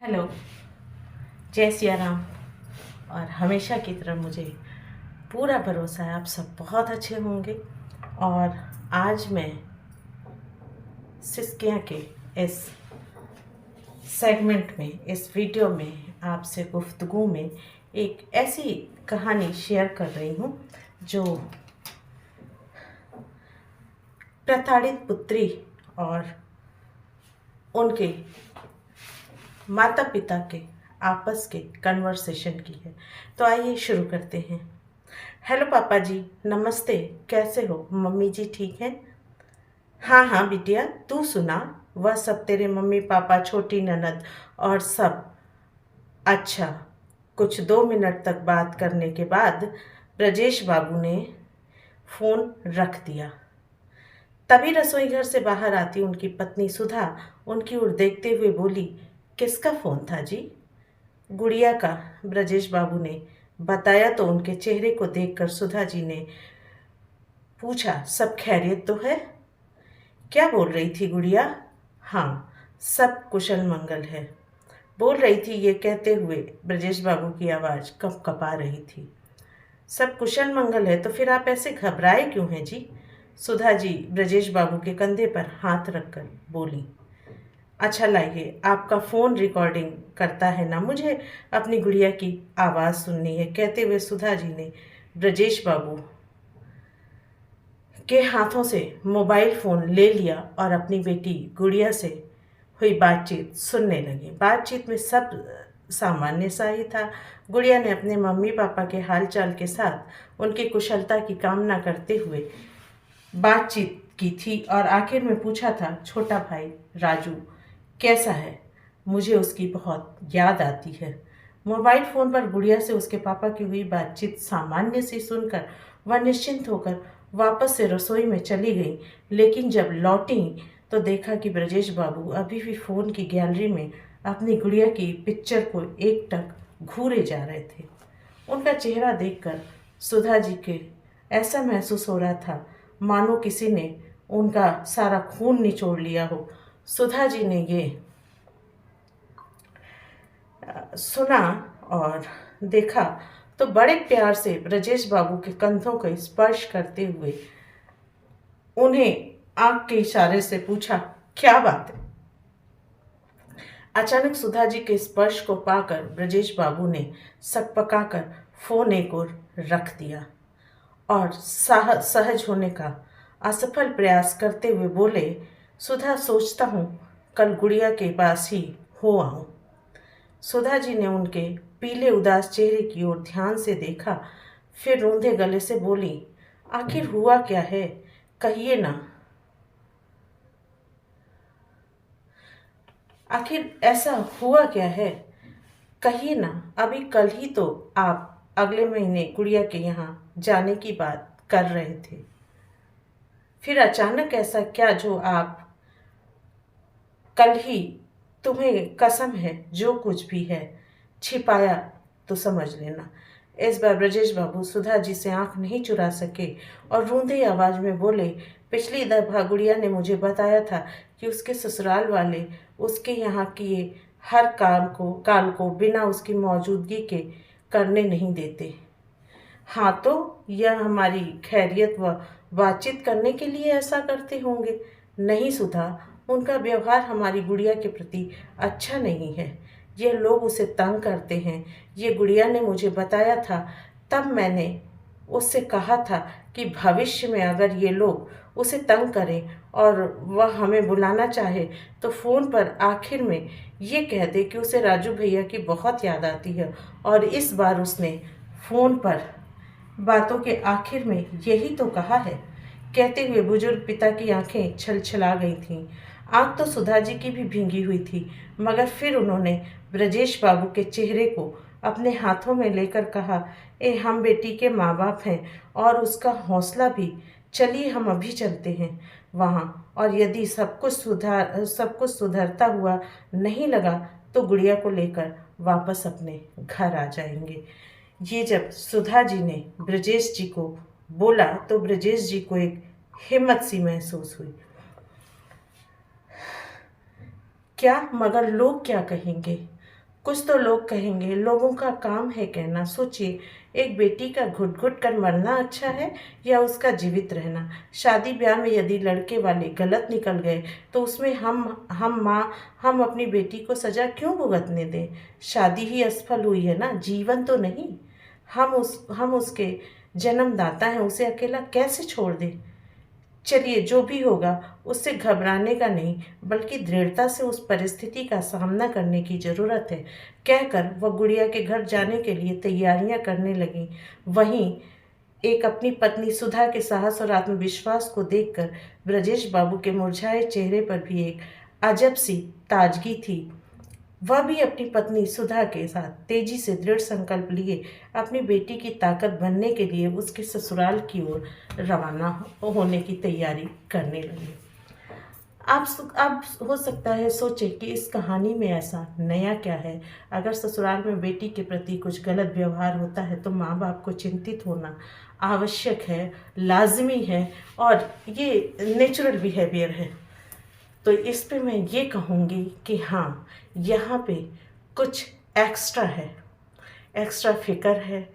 Hello. जय सिया राम। और हमेशा की तरह मुझे पूरा भरोसा है आप सब बहुत अच्छे होंगे। और आज मैं सिसकिया के इस सेगमेंट में, इस वीडियो में आपसे गुफ्तगू में एक ऐसी कहानी शेयर कर रही हूँ जो प्रताड़ित पुत्री और उनके माता पिता के आपस के कन्वर्सेशन की है। तो आइए शुरू करते हैं। हेलो पापा जी, नमस्ते। कैसे हो? मम्मी जी ठीक हैं? हाँ हाँ बिटिया, तू सुना? वह सब तेरे मम्मी पापा, छोटी ननद और सब? अच्छा। कुछ 2 मिनट तक बात करने के बाद ब्रजेश बाबू ने फोन रख दिया। तभी रसोई घर से बाहर आती उनकी पत्नी सुधा उनकी ओर देखते हुए बोली, किसका फोन था जी? गुड़िया का, ब्रजेश बाबू ने बताया। तो उनके चेहरे को देखकर सुधा जी ने पूछा, सब खैरियत तो है? क्या बोल रही थी गुड़िया? हाँ, सब कुशल मंगल है, बोल रही थी। ये कहते हुए ब्रजेश बाबू की आवाज़ कप कपा रही थी। सब कुशल मंगल है तो फिर आप ऐसे घबराए क्यों हैं जी? सुधा जी ब्रजेश बाबू के कंधे पर हाथ रखकर बोली। अच्छा लाइए, आपका फ़ोन रिकॉर्डिंग करता है ना, मुझे अपनी गुड़िया की आवाज़ सुननी है। कहते हुए सुधा जी ने ब्रजेश बाबू के हाथों से मोबाइल फ़ोन ले लिया और अपनी बेटी गुड़िया से हुई बातचीत सुनने लगी। बातचीत में सब सामान्य सा ही था। गुड़िया ने अपने मम्मी पापा के हालचाल के साथ उनकी कुशलता की कामना करते हुए बातचीत की थी और आखिर में पूछा था, छोटा भाई राजू कैसा है? मुझे उसकी बहुत याद आती है। मोबाइल फ़ोन पर गुड़िया से उसके पापा की हुई बातचीत सामान्य सी सुनकर वह निश्चिंत होकर वापस से रसोई में चली गई। लेकिन जब लौटी तो देखा कि ब्रजेश बाबू अभी भी फ़ोन की गैलरी में अपनी गुड़िया की पिक्चर को एकटक घूरे जा रहे थे। उनका चेहरा देखकर सुधा जी के ऐसा महसूस हो रहा था मानो किसी ने उनका सारा खून निचोड़ लिया हो। सुधा जी ने ये सुना और देखा तो बड़े प्यार से ब्रजेश बाबू के कंधों को स्पर्श करते हुए उन्हें आंख के इशारे से पूछा, क्या बात है? अचानक सुधा जी के स्पर्श को पाकर ब्रजेश बाबू ने सकपकाकर फोन एक ओर रख दिया और सहज होने का असफल प्रयास करते हुए बोले, सुधा सोचता हूँ कल गुड़िया के पास ही हो आऊं। सुधा जी ने उनके पीले उदास चेहरे की ओर ध्यान से देखा, फिर रूंधे गले से बोली, आखिर हुआ क्या है? कहिए ना। आखिर ऐसा हुआ क्या है? कहिए ना। अभी कल ही तो आप अगले महीने गुड़िया के यहाँ जाने की बात कर रहे थे। फिर अचानक ऐसा क्या जो आप कल ही, तुम्हें कसम है जो कुछ भी है छिपाया तो समझ लेना। इस बार ब्रजेश बाबू सुधा जी से आंख नहीं चुरा सके और रूंधे आवाज में बोले, पिछली दफा गुड़िया ने मुझे बताया था कि उसके ससुराल वाले उसके यहाँ किए हर काल को बिना उसकी मौजूदगी के करने नहीं देते। हाँ तो यह हमारी खैरियत व बातचीत करने के लिए ऐसा करते होंगे। नहीं सुधा, उनका व्यवहार हमारी गुड़िया के प्रति अच्छा नहीं है। ये लोग उसे तंग करते हैं। ये गुड़िया ने मुझे बताया था। तब मैंने उससे कहा था कि भविष्य में अगर ये लोग उसे तंग करें और वह हमें बुलाना चाहे तो फ़ोन पर आखिर में ये कह दे कि उसे राजू भैया की बहुत याद आती है। और इस बार उसने फ़ोन पर बातों के आखिर में यही तो कहा है। कहते हुए बुजुर्ग पिता की आंखें छलछला गई थीं। आंख तो सुधा जी की भी भींगी हुई थी, मगर फिर उन्होंने ब्रजेश बाबू के चेहरे को अपने हाथों में लेकर कहा, ए हम बेटी के माँ बाप हैं और उसका हौसला भी। चलिए हम अभी चलते हैं वहाँ, और यदि सब कुछ सुधरता हुआ नहीं लगा तो गुड़िया को लेकर वापस अपने घर आ जाएंगे। ये जब सुधा जी ने ब्रजेश जी को बोला तो ब्रजेश जी को एक हिम्मत सी महसूस हुई। क्या, मगर लोग क्या कहेंगे? कुछ तो लोग कहेंगे, लोगों का काम है कहना। सोचिए, एक बेटी का घुट घुट कर मरना अच्छा है या उसका जीवित रहना? शादी ब्याह में यदि लड़के वाले गलत निकल गए तो उसमें हम अपनी बेटी को सजा क्यों भुगतने दें? शादी ही असफल हुई है ना, जीवन तो नहीं। हम उसके जन्मदाता हैं, उसे अकेला कैसे छोड़ दें? चलिए, जो भी होगा उससे घबराने का नहीं, बल्कि दृढ़ता से उस परिस्थिति का सामना करने की जरूरत है, कहकर वह गुड़िया के घर जाने के लिए तैयारियां करने लगी। वहीं एक अपनी पत्नी सुधा के साहस और आत्मविश्वास को देखकर ब्रजेश बाबू के मुरझाए चेहरे पर भी एक अजब सी ताजगी थी। वह भी अपनी पत्नी सुधा के साथ तेजी से दृढ़ संकल्प लिए अपनी बेटी की ताकत बनने के लिए उसके ससुराल की ओर रवाना होने की तैयारी करने लगे। आप हो सकता है सोचे कि इस कहानी में ऐसा नया क्या है। अगर ससुराल में बेटी के प्रति कुछ गलत व्यवहार होता है तो माँ बाप को चिंतित होना आवश्यक है, लाजमी है, और ये नेचुरल बिहेवियर है। तो इस पे मैं ये कहूँगी कि हाँ, यहाँ पे कुछ एक्स्ट्रा है, एक्स्ट्रा फिक्र है,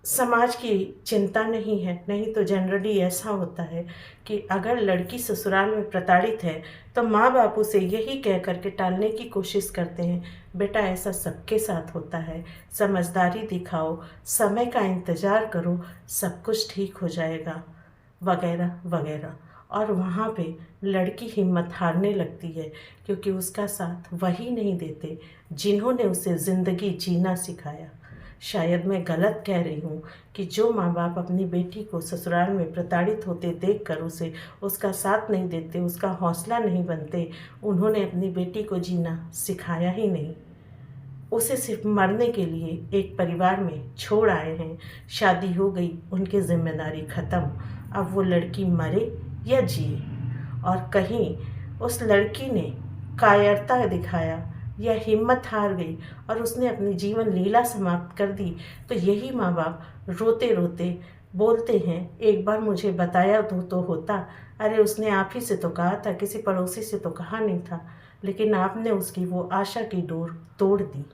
समाज की चिंता नहीं है। नहीं तो जनरली ऐसा होता है कि अगर लड़की ससुराल में प्रताड़ित है तो माँ बाप उसे यही कह करके टालने की कोशिश करते हैं, बेटा ऐसा सबके साथ होता है, समझदारी दिखाओ, समय का इंतज़ार करो, सब कुछ ठीक हो जाएगा, वगैरह वगैरह। और वहाँ पे लड़की हिम्मत हारने लगती है, क्योंकि उसका साथ वही नहीं देते जिन्होंने उसे ज़िंदगी जीना सिखाया। शायद मैं गलत कह रही हूँ कि जो माँ बाप अपनी बेटी को ससुराल में प्रताड़ित होते देखकर उसे उसका साथ नहीं देते, उसका हौसला नहीं बनते, उन्होंने अपनी बेटी को जीना सिखाया ही नहीं, उसे सिर्फ मरने के लिए एक परिवार में छोड़ आए हैं। शादी हो गई, उनकी जिम्मेदारी ख़त्म, अब वो लड़की मरे या जिए। और कहीं उस लड़की ने कायरता दिखाया या हिम्मत हार गई और उसने अपनी जीवन लीला समाप्त कर दी, तो यही माँ बाप रोते रोते बोलते हैं, एक बार मुझे बताया तो होता, अरे उसने आप ही से तो कहा था, किसी पड़ोसी से तो कहा नहीं था, लेकिन आपने उसकी वो आशा की डोर तोड़ दी।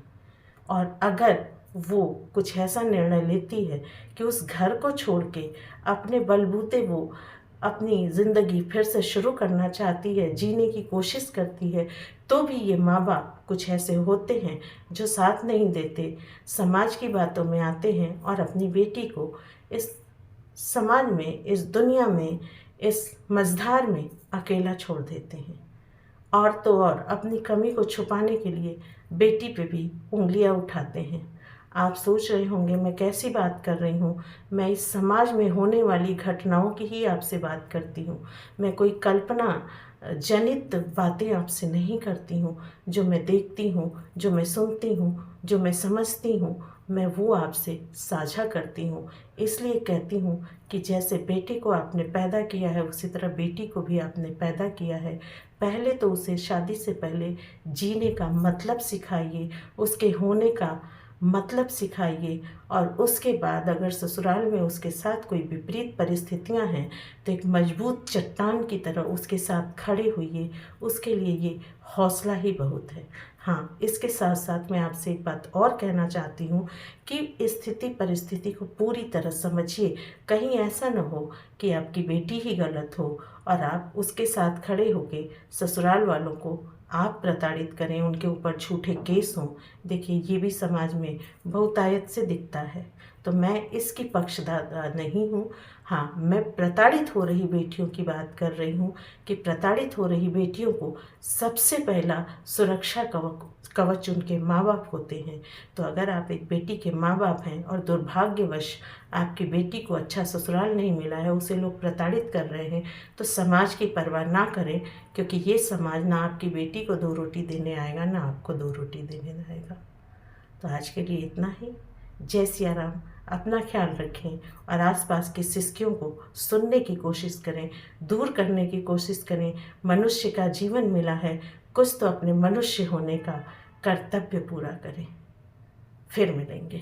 और अगर वो कुछ ऐसा निर्णय लेती है कि उस घर को छोड़ के अपने बलबूते वो अपनी ज़िंदगी फिर से शुरू करना चाहती है, जीने की कोशिश करती है, तो भी ये माँ बाप कुछ ऐसे होते हैं जो साथ नहीं देते, समाज की बातों में आते हैं और अपनी बेटी को इस समाज में, इस दुनिया में, इस मझधार में अकेला छोड़ देते हैं। और तो और अपनी कमी को छुपाने के लिए बेटी पे भी उंगलियां उठाते हैं। आप सोच रहे होंगे मैं कैसी बात कर रही हूँ, मैं इस समाज में होने वाली घटनाओं की ही आपसे बात करती हूँ। मैं कोई कल्पना जनित बातें आपसे नहीं करती हूँ। जो मैं देखती हूँ, जो मैं सुनती हूँ, जो मैं समझती हूँ, मैं वो आपसे साझा करती हूँ। इसलिए कहती हूँ कि जैसे बेटे को आपने पैदा किया है, उसी तरह बेटी को भी आपने पैदा किया है। पहले तो उसे शादी से पहले जीने का मतलब सिखाइए, उसके होने का मतलब सिखाइए, और उसके बाद अगर ससुराल में उसके साथ कोई विपरीत परिस्थितियां हैं तो एक मजबूत चट्टान की तरह उसके साथ खड़े होइए। उसके लिए ये हौसला ही बहुत है। हाँ, इसके साथ साथ मैं आपसे एक बात और कहना चाहती हूँ कि स्थिति परिस्थिति को पूरी तरह समझिए। कहीं ऐसा न हो कि आपकी बेटी ही गलत हो और आप उसके साथ खड़े होके ससुराल वालों को आप प्रताड़ित करें, उनके ऊपर झूठे केस हों। देखिए, ये भी समाज में बहुतायत से दिखता है, तो मैं इसकी पक्षधर नहीं हूँ। हाँ, मैं प्रताड़ित हो रही बेटियों की बात कर रही हूँ कि प्रताड़ित हो रही बेटियों को सबसे पहला सुरक्षा कवच उनके माँ बाप होते हैं। तो अगर आप एक बेटी के माँ बाप हैं और दुर्भाग्यवश आपकी बेटी को अच्छा ससुराल नहीं मिला है, उसे लोग प्रताड़ित कर रहे हैं, तो समाज की परवाह ना करें, क्योंकि ये समाज ना आपकी बेटी को 2 रोटी देने आएगा, ना आपको 2 रोटी देने आएगा। तो आज के लिए इतना ही। जय सिया राम। अपना ख्याल रखें और आसपास की सिसकियों को सुनने की कोशिश करें, दूर करने की कोशिश करें। मनुष्य का जीवन मिला है, कुछ तो अपने मनुष्य होने का कर्तव्य पूरा करें। फिर मिलेंगे।